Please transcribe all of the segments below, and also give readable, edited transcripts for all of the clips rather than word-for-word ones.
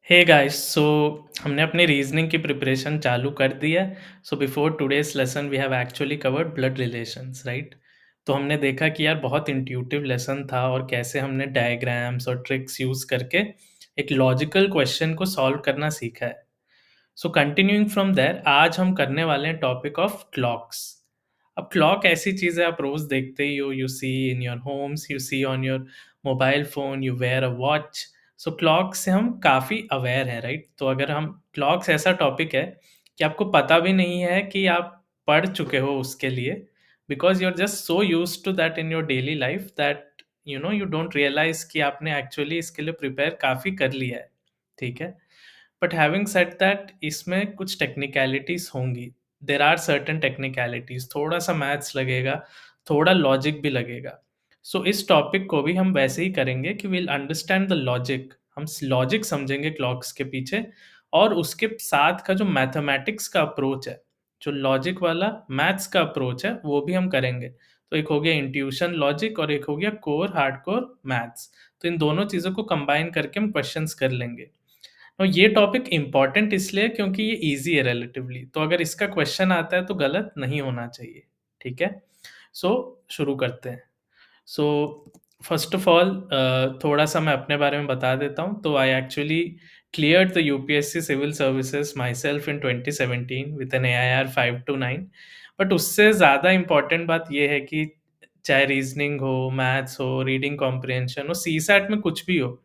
Hey guys so हमने अपनी reasoning की प्रिपरेशन चालू कर दी है। So before today's lesson we have actually covered blood relations, right? तो हमने देखा कि यार बहुत इंट्यूटिव लेसन था और कैसे हमने डायग्राम्स और ट्रिक्स यूज करके एक लॉजिकल क्वेश्चन को सॉल्व करना सीखा है। सो कंटिन्यूइंग फ्रॉम देयर आज हम करने वाले हैं टॉपिक ऑफ क्लॉक्स। अब क्लॉक ऐसी चीज़ है, आप रोज देखते ही हो, you see in your homes, you see on your mobile phone, you wear a watch. So clock से हम काफ़ी अवेयर हैं, राइट? तो अगर हम क्लॉक्स ऐसा टॉपिक है कि आपको पता भी नहीं है कि आप पढ़ चुके हो उसके लिए, because you are just so used to that in your daily life that you don't realise कि आपने एक्चुअली इसके लिए प्रिपेयर काफ़ी कर लिया है। ठीक है, बट हैविंग सेड दैट इसमें कुछ टेक्निकलिटीज होंगी। देर आर सर्टन टेक्निकलिटीज, थोड़ा सा मैथ्स लगेगा, थोड़ा लॉजिक भी लगेगा। सो इस टॉपिक को भी हम वैसे ही करेंगे कि विल अंडरस्टैंड द लॉजिक, हम लॉजिक समझेंगे क्लॉक्स के पीछे, और उसके साथ का जो मैथमेटिक्स का अप्रोच है, जो लॉजिक वाला मैथ्स का अप्रोच है, वो भी हम करेंगे। तो एक हो गया इंट्यूशन लॉजिक और एक हो गया कोर हार्डकोर मैथ्स। तो इन दोनों चीज़ों को कंबाइन करके हम क्वेश्चंस कर लेंगे। और ये टॉपिक इम्पोर्टेंट इसलिए क्योंकि ये ईज़ी है रिलेटिवली, तो अगर इसका क्वेश्चन आता है तो गलत नहीं होना चाहिए, ठीक है? सो शुरू करते हैं। सो फर्स्ट ऑफ ऑल थोड़ा-सा मैं अपने बारे में बता देता हूँ। तो I actually cleared the UPSC civil services myself in 2017 with an AIR 529। But उससे ज़्यादा इम्पोर्टेंट बात ये है कि चाहे रीज़निंग हो, मैथ्स हो, रीडिंग कॉम्प्रिहेंशन हो, सीसैट में कुछ भी हो,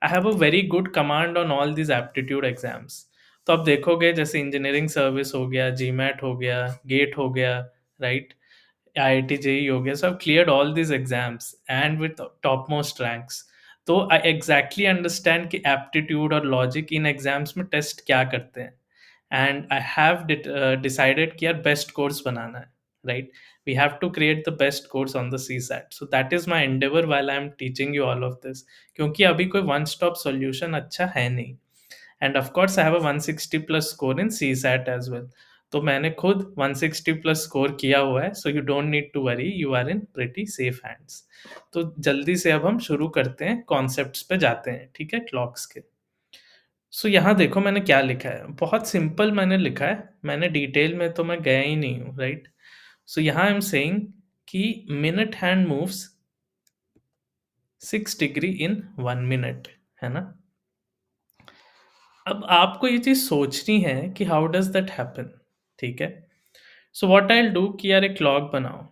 आई have a very good command on all these aptitude exams. तो आप देखोगे जैसे इंजीनियरिंग सर्विस हो गया, जीमैट हो गया, गेट हो गया, राइट? आईआईटी जेई हो गया, so I cleared all these exams and with top most ranks. तो आई एग्जैक्टली अंडरस्टैंड कि एप्टीट्यूड और लॉजिक इन एग्जाम्स में टेस्ट क्या करते हैं। एंड आई हैव डिसाइडेड कि यार बेस्ट कोर्स बनाना है, right? We have to create the best course on the CSAT. So that is my endeavor while I am teaching you all of this. क्योंकि अभी कोई one stop solution अच्छा है नहीं। And of course I have a 160 plus score in CSAT as well. तो मैंने खुद 160 plus score किया हुआ है, so you don't need to worry, you are in pretty safe hands. तो जल्दी से अब हम शुरू करते हैं, कॉन्सेप्ट्स पे जाते हैं, ठीक है, क्लॉक्स के। सो यहाँ देखो मैंने क्या लिखा है, बहुत सिंपल मैंने लिखा है, मैंने डिटेल में तो मैं गया ही नहीं हूँ, राइट? सो यहाँ आई एम सेइंग कि minute hand moves 6 degree in 1 minute, है ना? अब आपको ये चीज़ सोचनी है कि हाउ डज़ दैट हैपन, ठीक है? So what I will do कि यार एक क्लॉक बनाओ,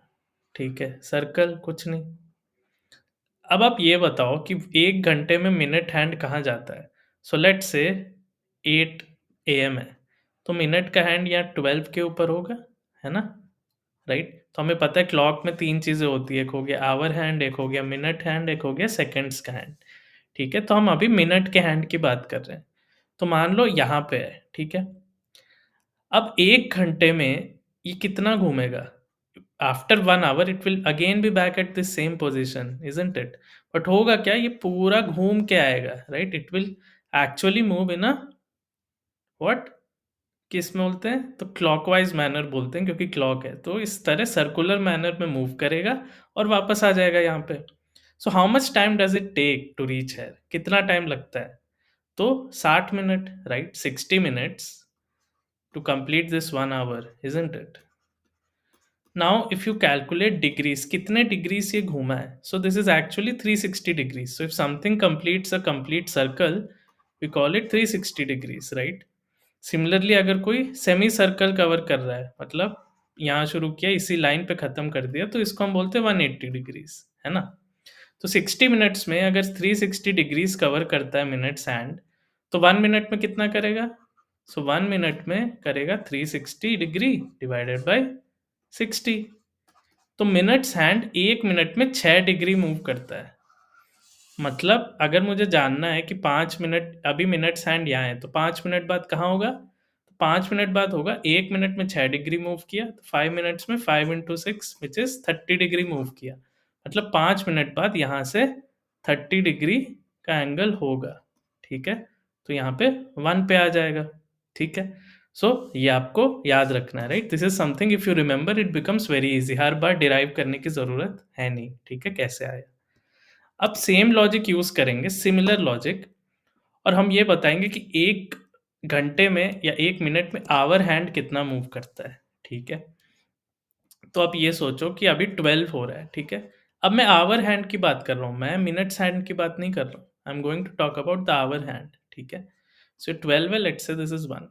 ठीक है? सर्कल कुछ नहीं। अब आप ये बताओ कि 1 घंटे में मिनट हैंड कहाँ जाता है? सो लेट्स से 8 एएम है, तो मिनट का हैंड यहाँ 12 के ऊपर होगा, है ना? राइट? तो हमें पता है क्लॉक में 3 चीज़ें होती है, एक हो गया आवर हैंड, एक हो गया मिनट हैंड, एक हो गया सेकंड्स का हैंड, ठीक है? तो हम अभी मिनट के हैंड की बात कर रहे हैं। तो मान लो यहाँ पे है, ठीक है? अब 1 घंटे में ये कितना घूमेगा? After 1 hour it will again be back at the same position, isn't it? But होगा क्या, ये पूरा घूम के आएगा, right? It will actually move in a what? किस में बोलते हैं? तो क्लॉकवाइज़ मैनर बोलते हैं क्योंकि क्लॉक है। तो इस तरह सर्कुलर मैनर में मूव करेगा और वापस आ जाएगा यहाँ पे। So how much time does it take to reach here? कितना टाइम लगता है? तो 60 minute, right? 60 minutes to complete this 1 hour, isn't it? Now if you calculate degrees, कितने डिग्रीज़ ये घूमा है? So this is actually 360 degrees. So if something completes a complete circle, we call it 360 degrees, right? Similarly अगर कोई semi circle cover कर रहा है, मतलब यहाँ शुरू किया इसी लाइन पे खत्म कर दिया, तो इसको हम बोलते हैं 180 डिग्रीज, है ना? तो 60 मिनट्स में अगर 360 डिग्रीज कवर करता है मिनट्स हैंड, तो 1 मिनट में कितना करेगा? सो 1 मिनट में करेगा 360 डिग्री डिवाइडेड बाय 60। तो मिनट्स हैंड 1 मिनट में 6 डिग्री मूव करता है। मतलब अगर मुझे जानना है कि 5 मिनट, अभी मिनट्स हैंड यहाँ है, तो 5 मिनट बाद कहाँ होगा? तो 5 मिनट बाद होगा, 1 मिनट में 6 डिग्री मूव किया, तो 5 मिनट्स में 5 into 6 which is 30 degree move किया। मतलब 5 मिनट बाद यहाँ से 30 डिग्री का एंगल होगा, ठीक है? तो यहाँ पे 1 पे आ जाएगा, ठीक है? सो ये आपको याद रखना है, right? This is something if you remember it becomes very easy, हर बार डिराइव करने की ज़रूरत है नहीं, ठीक है? कैसे आया? अब सेम लॉजिक यूज़ करेंगे, सिमिलर लॉजिक और हम ये बताएँगे कि 1 घंटे में या 1 मिनट में आवर हैंड कितना मूव करता है, ठीक है? तो आप ये सोचो कि अभी 12 हो रहा है, ठीक है? अब मैं आवर हैंड की बात कर रहा हूँ, मैं मिनट्स हैंड की बात नहीं कर रहा हूँ। I am going to talk about the hour hand, ठीक है? सो 12 है, let's say this is 1।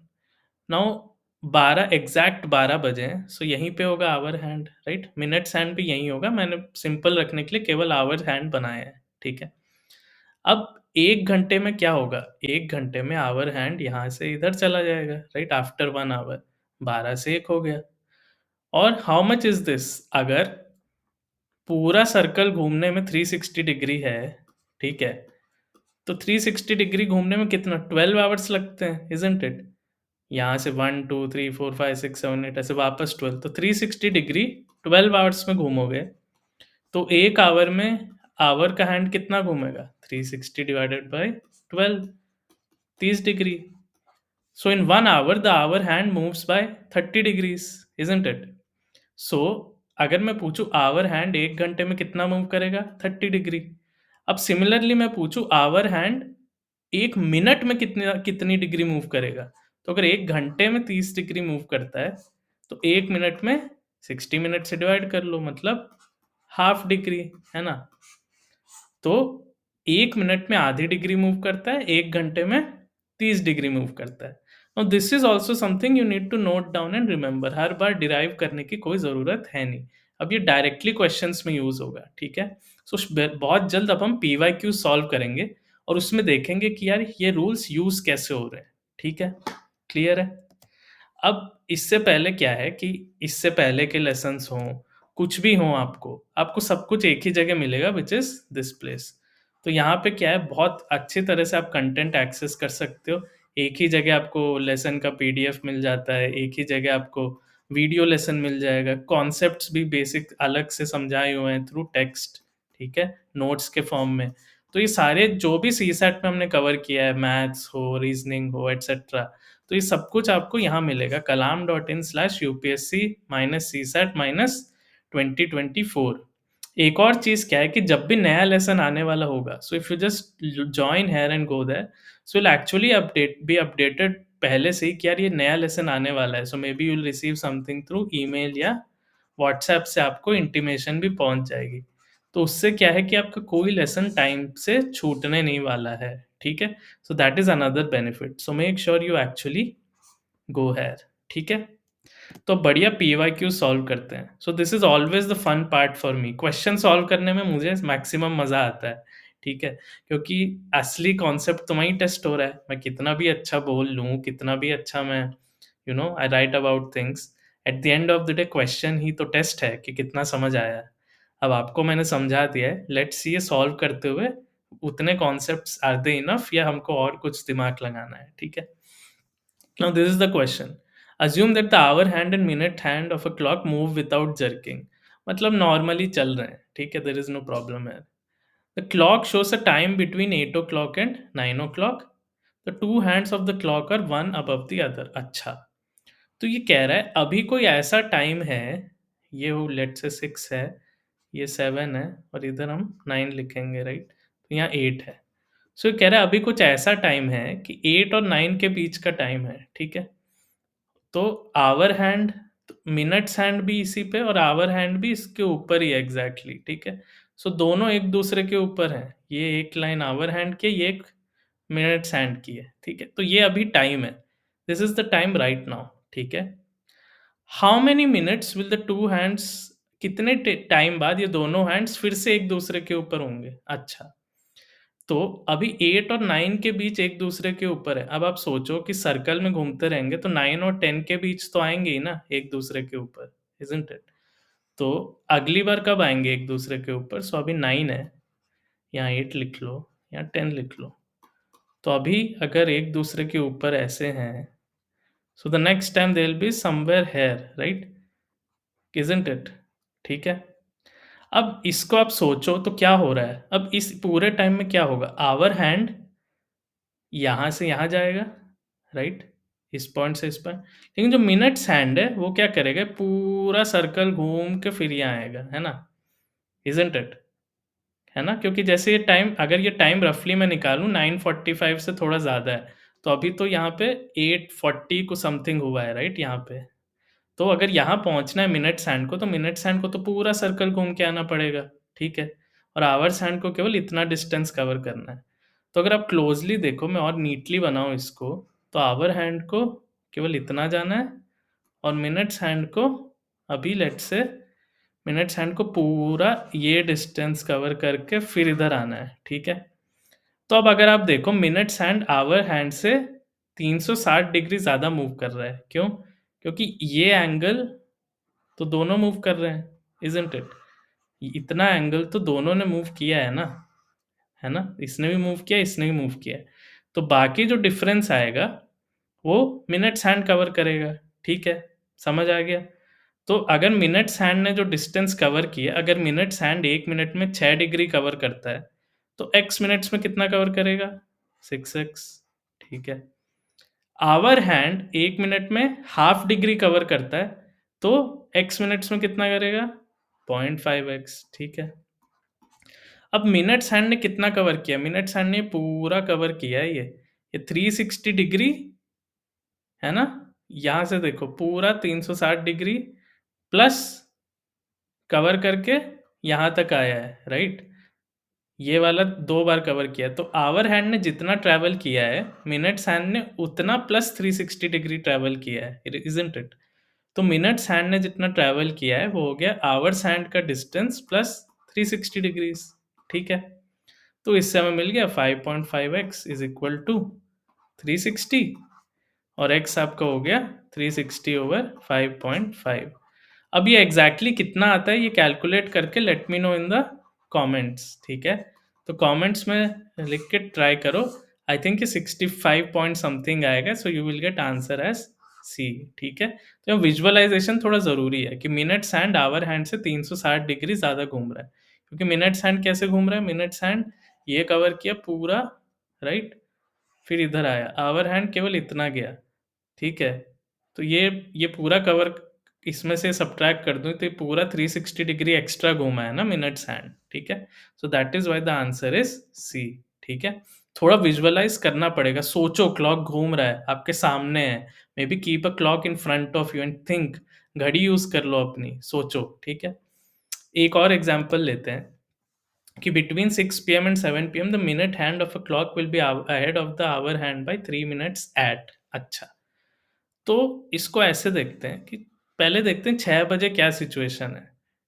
Now 12 exact 12 बजे हैं, सो यहीं पे होगा hour hand, right? Minutes hand भी यहीं होगा, मैंने सिंपल रखने के लिए केवल आवर हैंड बनाया है, ठीक है? अब 1 घंटे में क्या होगा? 1 घंटे में आवर हैंड यहाँ से इधर चला जाएगा, राइट? आफ्टर 1 आवर 12 से 1 हो गया। और हाउ मच इज़ दिस? अगर पूरा सर्कल घूमने में 360 डिग्री है, ठीक है? तो 360 डिग्री घूमने में कितना 12 आवर्स लगते हैं, इज़न्ट इट? यहाँ से 1, 2, 3, 4, 5, 6, 7, 8 ऐसे वापस 12, तो 360 डिग्री 12 आवर्स में घूमोगे, तो 1 आवर में आवर का हैंड कितना घूमेगा? 360 divided by 12, 30 degree. So in 1 hour, the hour hand moves by 30 degrees, isn't it? So अगर मैं पूछूं आवर हैंड 1 घंटे में कितना मूव करेगा? 30 डिग्री। अब सिमिलरली मैं पूछूं आवर हैंड 1 मिनट में कितनी डिग्री मूव करेगा? तो अगर 1 घंटे में 30 डिग्री मूव करता है, तो 1 मिनट में 60 मिनट से डिवाइड कर लो, मतलब हाफ डिग्री, है ना? तो 1 मिनट में आधी डिग्री मूव करता है, 1 घंटे में 30 डिग्री मूव करता है। Now this is also something you need to note down and remember, हर बार डिराइव करने की कोई ज़रूरत है नहीं। अब ये डायरेक्टली क्वेश्चन्स में यूज़ होगा, ठीक है? सो बहुत जल्द अब हम पीवाईक्यू सॉल्व करेंगे और उसमें देखेंगे कि यार ये रूल्स यूज़ कैसे हो रहे हैं, ठीक है? क्लियर है? अब इससे पहले क्या है कि इससे पहले के लेसन्स हों, कुछ भी हो आपको, आपको सब कुछ एक ही जगह मिलेगा व्हिच इज़ दिस प्लेस। तो यहाँ पे क्या है बहुत अच्छी तरह से आप कंटेंट एक्सेस कर सकते हो। एक ही जगह आपको लेसन का पीडीएफ मिल जाता है, एक ही जगह आपको वीडियो लेसन मिल जाएगा, कॉन्सेप्ट्स भी बेसिक अलग से समझाए हुए हैं थ्रू टेक्स्ट, ठीक है? नोट्स के फॉर्म में। तो ये सारे जो भी सीसैट में हमने कवर किया है, मैथ्स हो, रीज़निंग हो, एटसेट्रा, तो ये सब कुछ आपको यहाँ मिलेगा kalam.in/upsc-csat-2024। एक और चीज़ क्या है कि जब भी नया लेसन आने वाला होगा, so if you just join here and go there, so will actually be updated पहले से ही कि यार ये नया लेसन आने वाला है। So may be you will receive something through email या व्हाट्सएप से आपको इंटीमेशन भी पहुँच जाएगी। तो उससे क्या है कि आपका कोई लेसन टाइम से छूटने नहीं वाला है, ठीक है? So that is another benefit. So make sure you actually go here. ठीक है? तो बढ़िया पीवाईक्यू सॉल्व करते हैं। So this is always the fun part for me. Question solve करने में मुझे मैक्सिमम मजा आता है, ठीक है? क्योंकि असली कॉन्सेप्ट तो वहीं टेस्ट हो रहा है। मैं कितना भी अच्छा बोल लूँ, कितना भी अच्छा मैं I write about things, at the end of the day question ही तो टेस्ट है कि कितना समझ आया है। अब आपको मैंने समझा दिया है, लेट्स सी ये सॉल्व करते हुए उतने कॉन्सेप्ट्स आर दे इनफ या हमको और कुछ दिमाग लगाना है, ठीक है? Now this is the question. Assume that the hour hand and minute hand of a clock move without jerking. मतलब नॉर्मली चल रहे हैं, ठीक है? There is no problem here. The clock shows a time between 8 o'clock and 9 o'clock. The two hands of the clock are one above the other. अच्छा, तो ये कह रहा है अभी कोई ऐसा टाइम है, ये वो लेट से 6 है, ये 7 है और इधर हम 9 लिखेंगे, राइट? तो यहाँ 8 है। सो ये कह रहा है अभी कुछ ऐसा टाइम है कि 8 और 9 के बीच का टाइम है, ठीक है? तो आवर हैंड, मिनट्स हैंड भी इसी पे और आवर हैंड भी इसके ऊपर ही है एग्ज़ैक्टली, ठीक है? सो दोनों एक दूसरे के ऊपर हैं। ये एक लाइन आवर हैंड की है, ये एक मिनट्स हैंड की है, ठीक है? तो ये अभी टाइम है। This is the time right now, ठीक है? How many minutes will the two hands, कितने टाइम बाद ये दोनों हैंड्स फिर से एक दूसरे के ऊपर होंगे? अच्छा, तो अभी 8 और 9 के बीच एक दूसरे के ऊपर है। अब आप सोचो कि सर्कल में घूमते रहेंगे तो 9 और 10 के बीच तो आएँगे ही ना एक दूसरे के ऊपर, इज़न्ट इट? तो अगली बार कब आएँगे एक दूसरे के ऊपर? सो अभी 9 है, यहाँ 8 लिख लो, यहाँ 10 लिख लो। तो अभी अगर एक दूसरे के ऊपर ऐसे हैं, so the next time they will be somewhere here, right? Isn't it? ठीक है? अब इसको आप सोचो तो क्या हो रहा है? अब इस पूरे टाइम में क्या होगा? आवर हैंड यहाँ से यहाँ जाएगा, राइट? इस पॉइंट से इस पॉइंट। लेकिन जो मिनट्स हैंड है, वो क्या करेगा? पूरा सर्कल घूम के फिर यहाँ आएगा, है ना? Isn't it? है ना? क्योंकि जैसे ये टाइम, अगर ये टाइम रफली मैं निकालूँ 9:45 से थोड़ा ज़्यादा है, तो अभी तो यहाँ पे 8:40 को समथिंग हुआ है, राइट? यहाँ पे। तो अगर यहाँ पहुँचना है मिनट्स हैंड को, तो मिनट्स हैंड को तो पूरा सर्कल घूम के आना पड़ेगा, ठीक है? और आवर्स हैंड को केवल इतना डिस्टेंस कवर करना है। तो अगर आप क्लोज़ली देखो, मैं और नीटली बनाऊँ इसको, तो आवर हैंड को केवल इतना जाना है और मिनट्स हैंड को अभी लेट्स से मिनट्स हैंड को पूरा ये डिस्टेंस कवर करके फिर इधर आना है, ठीक है? तो अब अगर आप देखो मिनट्स हैंड आवर हैंड से 360 डिग्री ज़्यादा मूव कर रहा है, क्यों? क्योंकि ये एंगल तो दोनों मूव कर रहे हैं, इज़न्ट इट? इतना एंगल तो दोनों ने मूव किया है ना? इसने भी मूव किया, इसने भी मूव किया है। तो बाकी जो डिफरेंस आएगा, वो मिनट्स हैंड कवर करेगा, ठीक है? समझ आ गया? तो अगर मिनट्स हैंड ने जो डिस्टेंस कवर किया, अगर मिनट्स हैंड 1 मिनट में 6 डिग्री कवर करता है, तो x मिनट्स में कितना कवर करेगा? 6x, ठीक है? आवर हैंड 1 मिनट में हाफ डिग्री कवर करता है, तो x मिनट्स में कितना करेगा? 0.5x, ठीक है? अब मिनट्स हैंड ने कितना कवर किया? मिनट्स हैंड ने पूरा कवर किया है ये 360 डिग्री, है ना? यहाँ से देखो पूरा 360 डिग्री प्लस कवर करके यहाँ तक आया है, राइट? ये वाला 2 बार कवर किया है, तो आवर हैंड ने जितना ट्रैवल किया है, मिनट्स हैंड ने उतना प्लस 360 डिग्री ट्रैवल किया है, इज़न्ट इट? तो मिनट्स हैंड ने जितना ट्रैवल किया है, वो हो गया आवर्स हैंड का डिस्टेंस प्लस 360 डिग्रीज़, ठीक है? तो इससे हमें मिल गया 5.5x इज़ इक्वल टू 360 और x आपका हो गया 360 ओवर 5.5। अब ये एग्जैक्टली कितना आता है, ये कैलकुलेट करके late me know in the comments, ठीक है? तो कमेंट्स में लिख के ट्राई करो। आई थिंक ये 65 पॉइंट समथिंग आएगा, so you will get answer as C, ठीक है? तो विजुअलाइजेशन थोड़ा ज़रूरी है कि मिनट्स हैंड आवर हैंड से 360 डिग्री ज़्यादा घूम रहा है, क्योंकि मिनट्स हैंड कैसे घूम रहा है? मिनट्स हैंड ये कवर किया पूरा, राइट? फिर इधर आया, आवर हैंड केवल इतना गया, ठीक है? तो ये पूरा कवर इसमें से सब्ट्रैक्ट कर दूँ, तो ये पूरा 360 डिग्री एक्स्ट्रा घूमा है ना मिनट्स हैंड, ठीक है? So that is why the answer is C, ठीक है? थोड़ा विजुअलाइज़ करना पड़ेगा, सोचो क्लॉक घूम रहा है, आपके सामने है, may be keep a clock in front of you and think, घड़ी यूज़ कर लो अपनी, सोचो, ठीक है? एक और एग्ज़ाम्पल लेते हैं कि between 6 PM and 7 PM the minute hand of a clock will be ahead of the hour hand by 3 minutes eight. अच्छा, तो इसको ऐसे देखते हैं कि पहले देखते हैं 6 बजे क्या सिचुएशन है,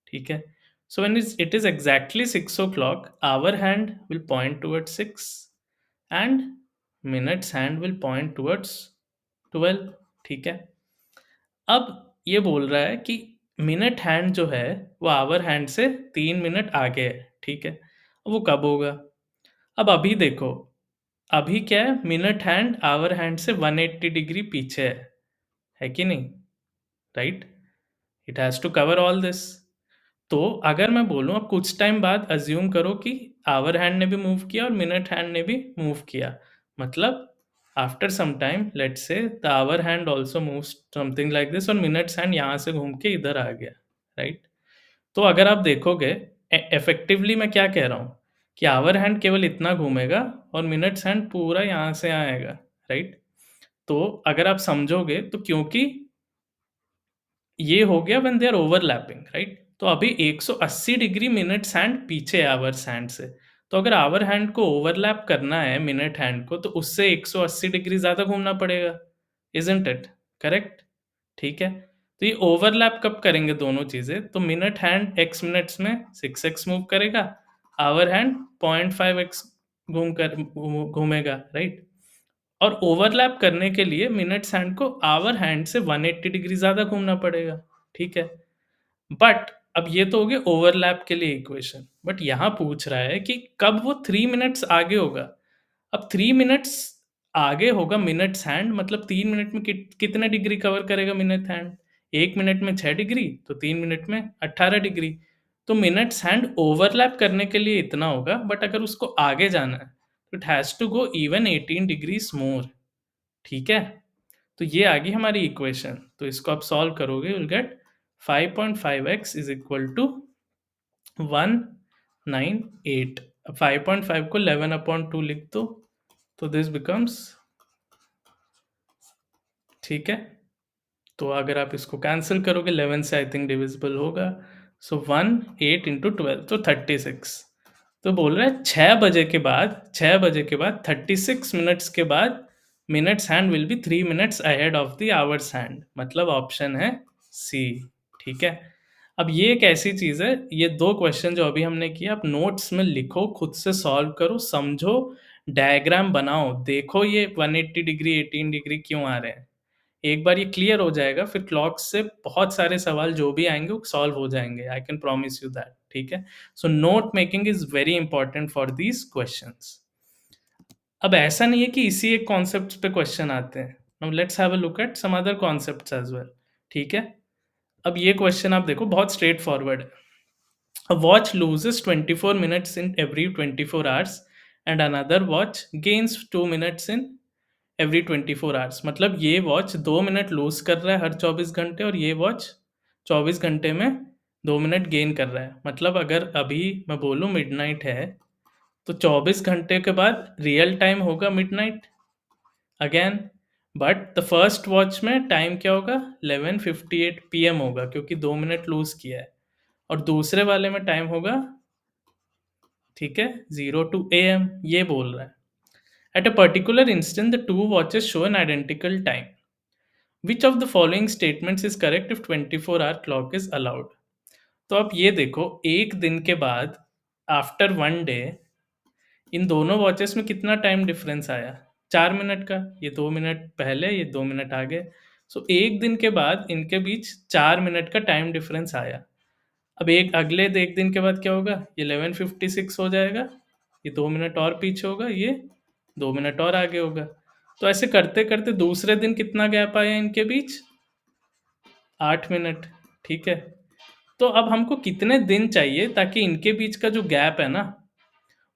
ठीक है? So when it is exactly 6 o'clock, hour hand will point towards 6 and minutes hand will point towards 12, ठीक है? अब ये बोल रहा है कि मिनट हैंड जो है, वो आवर हैंड से 3 मिनट आगे है, ठीक है? वो कब होगा? अब अभी देखो, अभी क्या है? मिनट हैंड आवर हैंड से 180 डिग्री पीछे है कि नहीं? Right? It has to cover all this. तो अगर मैं बोलूँ अब कुछ टाइम बाद अज़्यूम करो कि आवर हैंड ने भी मूव किया और मिनट हैंड ने भी मूव किया। मतलब after some time let's say the hour hand also moves something like this और मिनट्स हैंड यहाँ से घूम के इधर आ गया, राइट? तो अगर आप देखोगे इफेक्टिवली मैं क्या कह रहा हूँ कि आवर हैंड केवल इतना घूमेगा और मिनट्स हैंड पूरा यहाँ से आएगा, राइट? तो अगर आप समझोगे तो क्योंकि ये हो गया when they are overlapping, right? तो अभी 180 डिग्री मिनट्स हैंड पीछे है आवर्स हैंड से। तो अगर आवर हैंड को ओवरलैप करना है मिनट हैंड को, तो उससे 180 डिग्री ज़्यादा घूमना पड़ेगा, इज़न्ट इट? करेक्ट? ठीक है? तो ये ओवरलैप कब करेंगे दोनों चीज़ें? तो मिनट हैंड x मिनट्स में 6x मूव करेगा, आवर हैंड 0.5x घूमेगा, राइट? और ओवरलैप करने के लिए मिनट्स हैंड को आवर हैंड से 180 डिग्री ज़्यादा घूमना पड़ेगा, ठीक है? बट अब ये तो हो गया ओवरलैप के लिए इक्वेशन, बट यहाँ पूछ रहा है कि कब वो 3 मिनट्स आगे होगा। अब 3 मिनट्स आगे होगा मिनट्स हैंड, मतलब 3 मिनट में कितने डिग्री कवर करेगा मिनट हैंड? 1 मिनट में 6 डिग्री, तो 3 मिनट में 18 डिग्री। तो मिनट्स हैंड ओवरलैप करने के लिए इतना होगा, बट अगर उसको आगे जाना है, तो it has to go even 18 degrees more, ठीक है? तो ये आ गई हमारी इक्वेशन। तो इसको आप सॉल्व करोगे, you will get 5.5x is equal to 1 9, 8। अब 5.5 को 11/2 लिख दो, तो दिस बिकम्स, ठीक है। तो अगर आप इसको कैंसिल करोगे 11 से आई थिंक डिविजिबल होगा, सो 1 8 इंटू 12 तो 36। तो बोल रहा है 6 बजे के बाद 36 मिनट्स के बाद minutes hand will be 3 minutes ahead of the hours hand, मतलब ऑप्शन है सी, ठीक है। अब ये एक ऐसी चीज है, ये दो क्वेश्चन जो अभी हमने किया, आप नोट्स में लिखो, खुद से सॉल्व करो, समझो, डायग्राम बनाओ, देखो ये 180 डिग्री 18 डिग्री क्यों आ रहे हैं। एक बार ये क्लियर हो जाएगा, फिर क्लॉक से बहुत सारे सवाल जो भी आएंगे वो सॉल्व हो जाएंगे, I can promise you that, ठीक है। So note making is very important for these questions. अब ऐसा नहीं है कि इसी एक कॉन्सेप्ट पे क्वेश्चन आते हैं, now let's have a look at some other concepts as well, ठीक है। अब ये क्वेश्चन आप देखो, बहुत स्ट्रेट फॉरवर्ड है। A watch loses 24 minutes in every 24 hours and another watch gains 2 minutes in every 24 hours, मतलब ये वॉच 2 मिनट लूज कर रहा है हर 24 घंटे, और ये वॉच 24 घंटे में 2 मिनट गेन कर रहा है। मतलब अगर अभी मैं बोलूँ मिडनाइट है, तो 24 घंटे के बाद रियल टाइम होगा midnight again, but the first watch में टाइम क्या होगा, 11:58 PM होगा, क्योंकि 2 मिनट लूज किया है। और दूसरे वाले में टाइम होगा, ठीक है, 02 AM, ये बोल रहा है। At a particular instant, the two watches show an identical time. Which of the following statements is correct if 24-hour clock is allowed? तो आप ये देखो, एक दिन के बाद, आफ्टर 1 डे, इन दोनों वॉचेस में कितना टाइम डिफरेंस आया, 4 मिनट का, ये 2 मिनट पहले, ये 2 मिनट आगे। सो एक दिन के बाद इनके बीच 4 मिनट का टाइम डिफरेंस आया। अब एक दिन के बाद क्या होगा, ये 11:56 हो जाएगा, ये 2 मिनट और पीछे होगा, ये 2 मिनट और आगे होगा। तो ऐसे करते करते दूसरे दिन कितना गैप आया इनके बीच, 8 मिनट, ठीक है। तो अब हमको कितने दिन चाहिए ताकि इनके बीच का जो गैप है ना,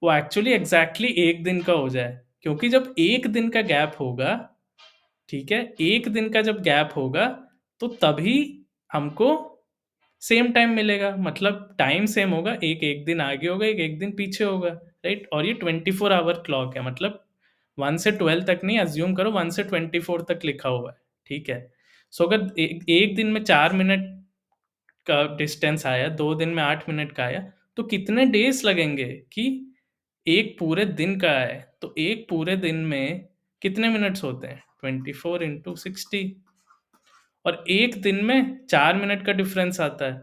वो एक्चुअली एग्जैक्टली एक दिन का हो जाए, क्योंकि जब एक दिन का गैप होगा, ठीक है, एक दिन का जब गैप होगा, तो तभी हमको सेम टाइम मिलेगा, मतलब टाइम सेम होगा, एक एक दिन आगे होगा, एक एक दिन पीछे होगा, राइट। और ये 24 आवर क्लॉक है, मतलब 1 से 12 तक नहीं, अज्यूम करो 1 से 24 तक लिखा हुआ है, ठीक है। सो अगर एक दिन में 4 मिनट का डिस्टेंस आया, 2 दिन में 8 मिनट का आया, तो कितने डेज लगेंगे कि एक पूरे दिन का आए। तो एक पूरे दिन में कितने मिनट्स होते हैं, 24 × 60, और एक दिन में 4 मिनट का डिफरेंस आता है,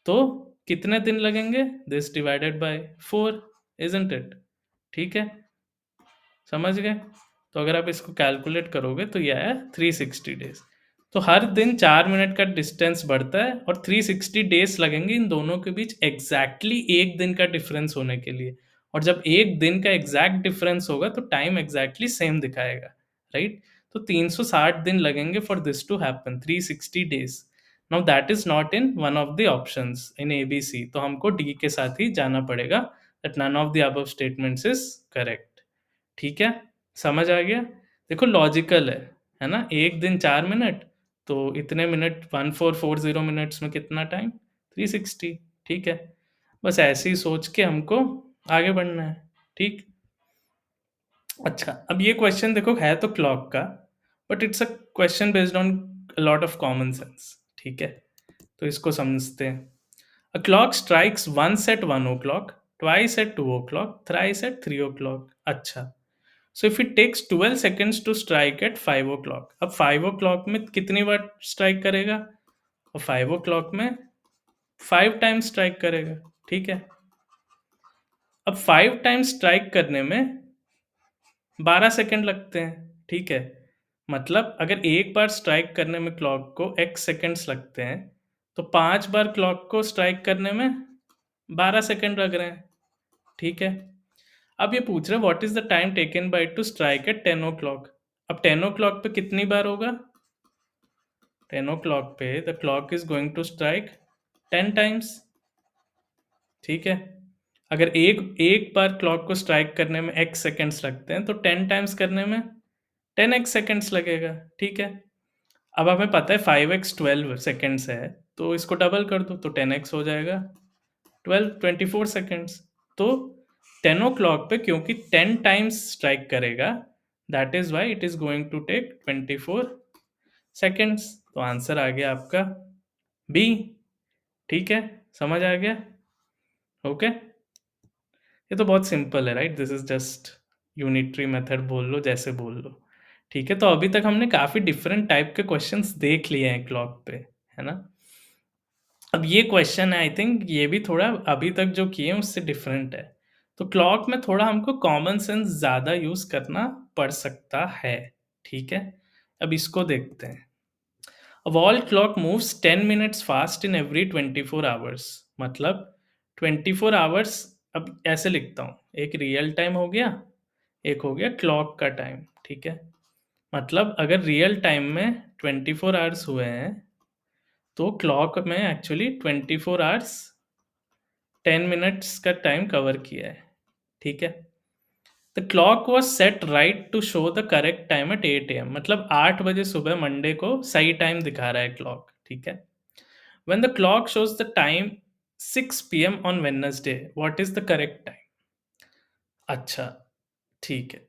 तो कितने दिन लगेंगे, this divided by 4, isn't it, ठीक है, समझ गए। तो अगर आप इसको कैलकुलेट करोगे तो ये आया 360 डेज। तो हर दिन 4 मिनट का डिस्टेंस बढ़ता है, और 360 डेज लगेंगे इन दोनों के बीच एग्जैक्टली एक दिन का डिफरेंस होने के लिए। और जब एक दिन का एग्जैक्ट डिफरेंस होगा तो टाइम एग्जैक्टली सेम दिखाएगा, राइट। तो 360 दिन लगेंगे for this to happen, 360 days. Now that is not in one of the options in ABC, तो हमको डी के साथ ही जाना पड़ेगा, that none of the above statements is correct, ठीक है, समझ आ गया। देखो लॉजिकल है ना, एक दिन 4 मिनट, तो इतने मिनट 1440 मिनट्स में कितना टाइम, 360, ठीक है। बस ऐसे ही सोच के हमको आगे बढ़ना है, ठीक। अच्छा, अब ये क्वेश्चन देखो है तो क्लॉक का, but it's a question based on lot of common sense, ठीक है। तो इसको समझते हैं। A clock strikes once at 1 o'clock, twice at 2 o'clock, thrice at 3 o'clock। अच्छा, so if it takes 12 seconds to strike at 5 o'clock, अब 5 o'clock में कितनी बार स्ट्राइक करेगा, और 5 o'clock में 5 टाइम्स स्ट्राइक करेगा, ठीक है। अब 5 टाइम्स स्ट्राइक करने में 12 सेकेंड लगते हैं, ठीक है। मतलब अगर एक बार स्ट्राइक करने में क्लॉक को x सेकेंड्स लगते हैं, तो 5 बार क्लॉक को स्ट्राइक करने में 12 सेकेंड लग रहे हैं, ठीक है। अब ये पूछ रहे हैं what is the time taken by to strike at 10 o'clock। अब 10 o'clock पे कितनी बार होगा, 10 o'clock पे the clock is going to strike 10 times, ठीक है। अगर एक एक बार क्लॉक को स्ट्राइक करने में x सेकेंड्स लगते हैं, तो 10 टाइम्स करने में 10x सेकेंड्स लगेगा, ठीक है। अब हमें पता है 5x 12 सेकेंड्स है, तो इसको डबल कर दो तो 10x हो जाएगा, 12 24 सेकेंड्स, तो 10 o'clock पे क्योंकि 10 टाइम्स स्ट्राइक करेगा, that is why it is going to take 24 seconds. तो आंसर आ गया आपका बी। ठीक है, समझ आ गया? ओके, ये तो बहुत सिंपल है, right? This is just unitary method बोल लो, जैसे बोल लो। ठीक है, तो अभी तक हमने काफी डिफरेंट टाइप के क्वेश्चंस देख लिए हैं क्लॉक पे, है ना? अब ये क्वेश्चन है, आई थिंक ये भी थोड़ा अभी तक जो किए हैं उससे डिफरेंट है। तो क्लॉक में थोड़ा हमको कॉमन सेंस ज़्यादा यूज़ करना पड़ सकता है। ठीक है, अब इसको देखते हैं। A wall clock moves 10 minutes fast in every 24 hours। मतलब 24 आवर्स, अब ऐसे लिखता हूँ, एक रियल टाइम हो गया, एक हो गया क्लॉक का टाइम। ठीक है, मतलब अगर रियल टाइम में 24 आवर्स हुए हैं तो क्लॉक में एक्चुअली 24 आवर्स 10 मिनट्स का टाइम कवर किया है। ठीक है, the clock was set right to show the correct time at 8 AM। मतलब 8 बजे सुबह मंडे को सही टाइम दिखा रहा है क्लॉक। ठीक है, when the clock shows the time 6 PM on Wednesday, what is the correct time? अच्छा, ठीक है,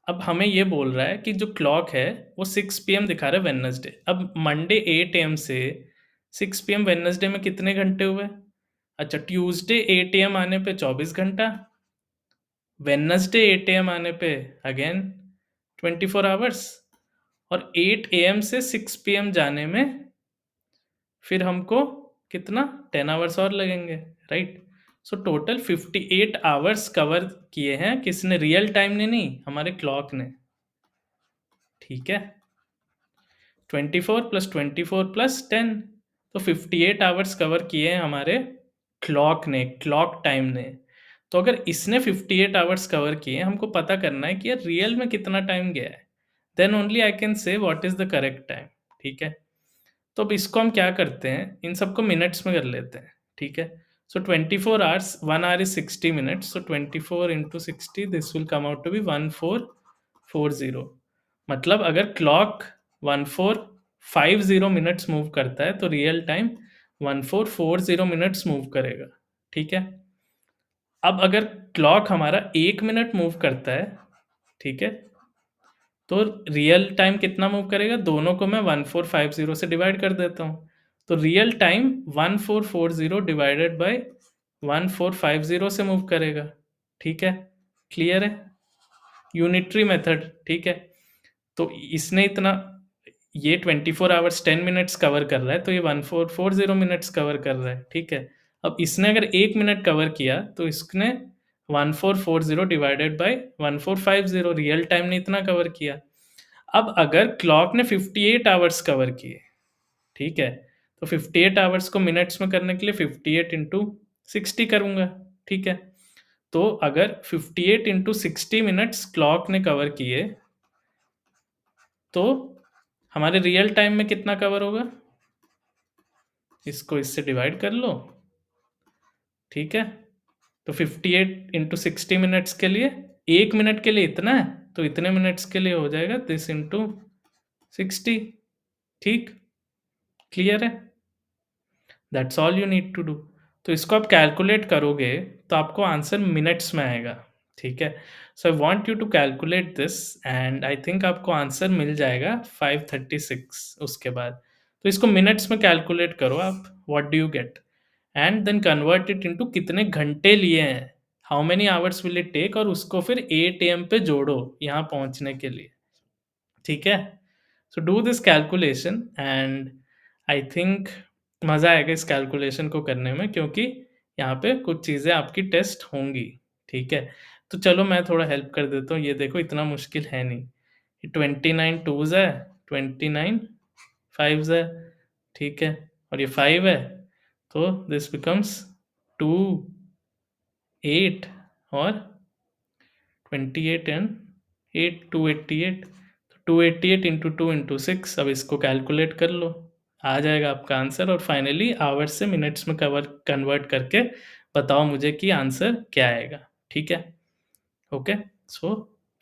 अब हमें ये बोल रहा है कि जो क्लॉक है वो 6 PM दिखा रहा है वेडनेसडे। अब मंडे 8 AM से 6 PM वेडनेसडे में कितने घंटे हुए? अच्छा, ट्यूसडे 8 AM आने पे 24 घंटा, वेडनेसडे 8 AM आने पे अगेन 24 आवर्स, और 8 AM से 6 PM जाने में फिर हमको कितना 10 आवर्स और लगेंगे, right? So total 58 hours cover किए हैं, किसने? रियल टाइम ने नहीं, हमारे क्लॉक ने। ठीक है, 24 प्लस 24 प्लस 10, तो 58 आवर्स कवर किए हैं हमारे क्लॉक ने, क्लॉक टाइम ने। तो अगर इसने 58 आवर्स कवर किए, हमको पता करना है कि यार रियल में कितना टाइम गया है, then only I can say what is the correct time. ठीक है, तो अब इसको हम क्या करते हैं, इन सबको मिनट्स में कर लेते हैं। ठीक है, so 24 hours, 1 hour is 60 minutes, so 24 into 60, this will come out to be 1440। मतलब अगर क्लॉक 1450 मिनट्स मूव करता है तो रियल टाइम 1440 मिनट्स मूव करेगा। ठीक है, अब अगर क्लॉक हमारा 1 मिनट मूव करता है, ठीक है, तो रियल टाइम कितना मूव करेगा? दोनों को मैं 1450 से डिवाइड कर देता हूँ, तो रियल टाइम 1440 डिवाइडेड बाय 1450 से मूव करेगा। ठीक है, क्लियर है? Unitary method. ठीक है, तो इसने इतना, ये 24 आवर्स 10 मिनट्स कवर कर रहा है, तो ये 1440 मिनट्स कवर कर रहा है। ठीक है, अब इसने अगर 1 मिनट कवर किया तो इसने 1440 डिवाइडेड बाय 1450, रियल टाइम ने इतना कवर किया। अब अगर क्लॉक ने 58 आवर्स कवर किए, ठीक है, तो 58 आवर्स को मिनट्स में करने के लिए 58 इंटू 60 करूंगा। ठीक है, तो अगर 58 इंटू 60 मिनट्स क्लॉक ने कवर किए तो हमारे रियल टाइम में कितना कवर होगा? इसको इससे डिवाइड कर लो। ठीक है, तो 58 इंटू 60 मिनट्स के लिए, 1 मिनट के लिए इतना है, तो इतने मिनट्स के लिए हो जाएगा दिस इंटू 60। ठीक, क्लियर है? That's all you need to do. तो इसको आप कैलकुलेट करोगे तो आपको आंसर मिनट्स में आएगा। ठीक है, so I want you to calculate this and I think आपको आंसर मिल जाएगा 536 उसके बाद। तो इसको मिनट्स में कैलकुलेट करो आप, what do you get, and then convert it into कितने घंटे लिए हैं, how many hours will it take, और उसको फिर 8 AM पे जोड़ो यहाँ पहुँचने के लिए। ठीक है, so do this calculation and I think मज़ा आएगा इस कैलकुलेशन को करने में, क्योंकि यहाँ पे कुछ चीज़ें आपकी टेस्ट होंगी। ठीक है, तो चलो मैं थोड़ा हेल्प कर देता हूँ। ये देखो, इतना मुश्किल है नहीं। ये 29 टूज़ है, 29 फाइव्स है, ठीक है, और ये 5 है, तो दिस बिकम्स 2 8 और 28 एंड 8 288, 288 इंटू 2 इंटू 6। अब इसको कैलकुलेट कर लो, आ जाएगा आपका आंसर। और फाइनली आवर्स से मिनट्स में कन्वर्ट करके बताओ मुझे कि आंसर क्या आएगा। ठीक है, ओके, सो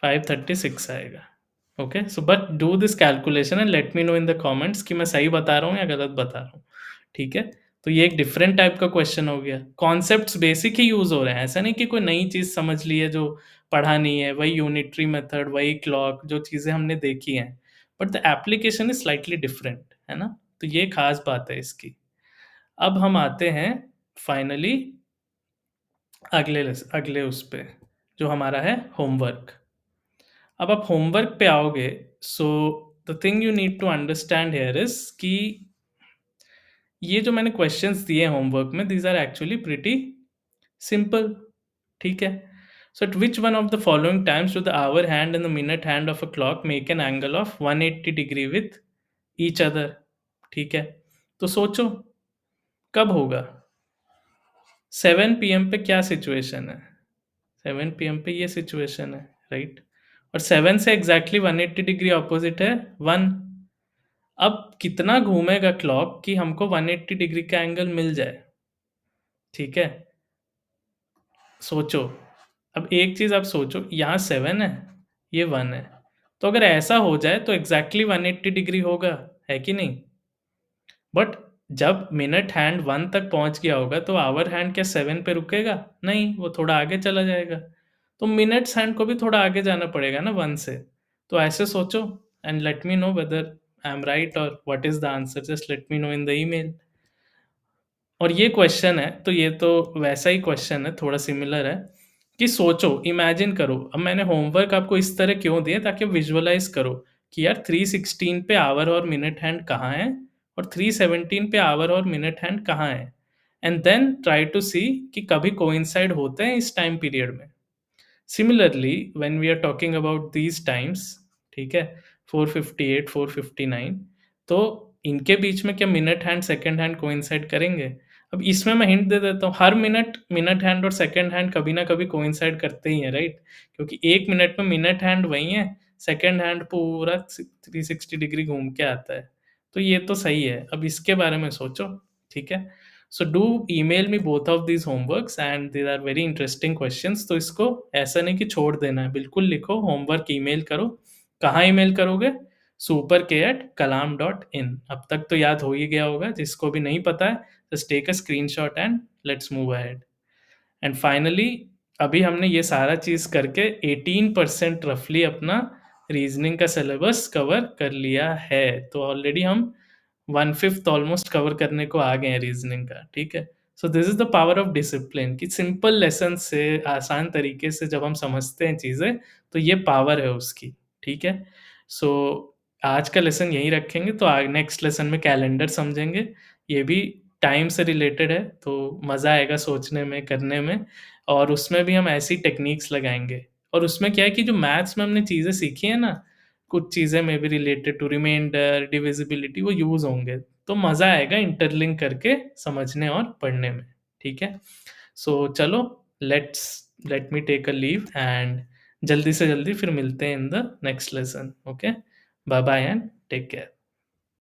536 आएगा। Okay, so but do this calculation and let me know in the comments कि मैं सही बता रहा हूँ या गलत बता रहा हूँ। ठीक है, तो ये एक डिफरेंट टाइप का क्वेश्चन हो गया। कॉन्सेप्ट्स बेसिक ही यूज़ हो रहे हैं, ऐसा नहीं कि कोई नई चीज़ समझ ली है जो पढ़ा नहीं है, वही यूनिटरी मेथड, वही क्लॉक, जो चीज़ें हमने देखी हैं, but the application is slightly different, है ना? तो ये खास बात है इसकी। अब हम आते हैं फाइनली अगले उस पे, जो हमारा है होमवर्क। अब आप होमवर्क पे आओगे, so the thing you need to understand here is कि ये जो मैंने क्वेश्चंस दिए हैं होमवर्क में, these are actually pretty simple, ठीक है? So at which one of the following times do the hour hand and the minute hand of a clock make an angle of 180 degree with each other, ठीक है? तो सोचो कब होगा? 7 PM पे क्या सिचुएशन है? 7 पीएम पे ये सिचुएशन है, राइट? और 7 से एग्ज़ैक्टली 180 डिग्री ऑपोज़िट है 1। अब कितना घूमेगा क्लॉक कि हमको 180 डिग्री का एंगल मिल जाए, ठीक है? सोचो, अब एक चीज़ आप सोचो, यहाँ 7 है, ये 1 है, तो अगर ऐसा हो जाए तो एग्ज़ैक्टली 180 डिग्री होगा, है कि नहीं? बट जब मिनट हैंड 1 तक पहुँच गया होगा, तो आवर हैंड क्या 7 पे रुकेगा? नहीं, वो थोड़ा आगे चला जाएगा। तो मिनट्स हैंड को भी थोड़ा आगे जाना पड़ेगा ना 1 से। तो ऐसे सोचो and let me know whether I am right और what is the answer, just let me know in the email. और ये क्वेश्चन है, तो ये तो वैसा ही क्वेश्चन है, थोड़ा सिमिलर है, कि सोचो, इमेजिन करो, अब मैंने होमवर्क आपको इस तरह क्यों दिए ताकि विजुअलाइज़ करो कि यार 316 पे आवर और मिनट हैंड कहाँ है और 317 पे आवर और मिनट हैंड कहाँ है? And then try to see कि कभी कोइंसाइड होते हैं इस टाइम पीरियड में। Similarly when we are talking about these times, ठीक है, 458, 459, तो इनके बीच में क्या minute hand, second hand coincide करेंगे? अब इसमें मैं हिंट दे देता हूँ, हर मिनट हैंड और सेकंड हैंड कभी ना कभी कोइंसाइड करते ही हैं, राइट? क्योंकि 1 मिनट में मिनट हैंड वही है, सेकंड हैंड पूरा 360 डिग्री घूम के आता है। तो ये तो सही है, अब इसके बारे में सोचो, ठीक है? So do email me both of these homeworks and these are very interesting questions. तो इसको ऐसा नहीं कि छोड़ देना है, बिल्कुल लिखो, होमवर्क ईमेल करो। कहाँ ईमेल करोगे? superk@kalam.in। अब तक तो याद हो ही गया होगा, जिसको भी नहीं पता है, just take a screenshot and let's move ahead. And finally अभी हमने ये सारा चीज़ करके 18% रफली अपना रीज़निंग का सिलेबस कवर कर लिया है। तो ऑलरेडी हम 1/5 ऑलमोस्ट कवर करने को आ गए हैं रीज़निंग का, ठीक है? So this is the power of discipline कि सिंपल लेसन से, आसान तरीके से जब हम समझते हैं चीज़ें, तो ये पावर है उसकी, ठीक है? सो आज का लेसन यहीं रखेंगे, तो नेक्स्ट लेसन में कैलेंडर समझेंगे। ये भी टाइम से रिलेटेड है, तो मज़ा आएगा सोचने में, करने में, और उसमें भी हम ऐसी टेक्नीक्स लगाएँगे। और उसमें क्या है कि जो मैथ्स में हमने चीज़ें सीखी हैं ना, कुछ चीज़ें may be related to remainder, divisibility, वो यूज़ होंगे। तो मज़ा आएगा इंटरलिंक करके समझने और पढ़ने में, ठीक है? सो चलो, let me take a leave and जल्दी से जल्दी फिर मिलते हैं in the next lesson, okay? Bye bye and take care.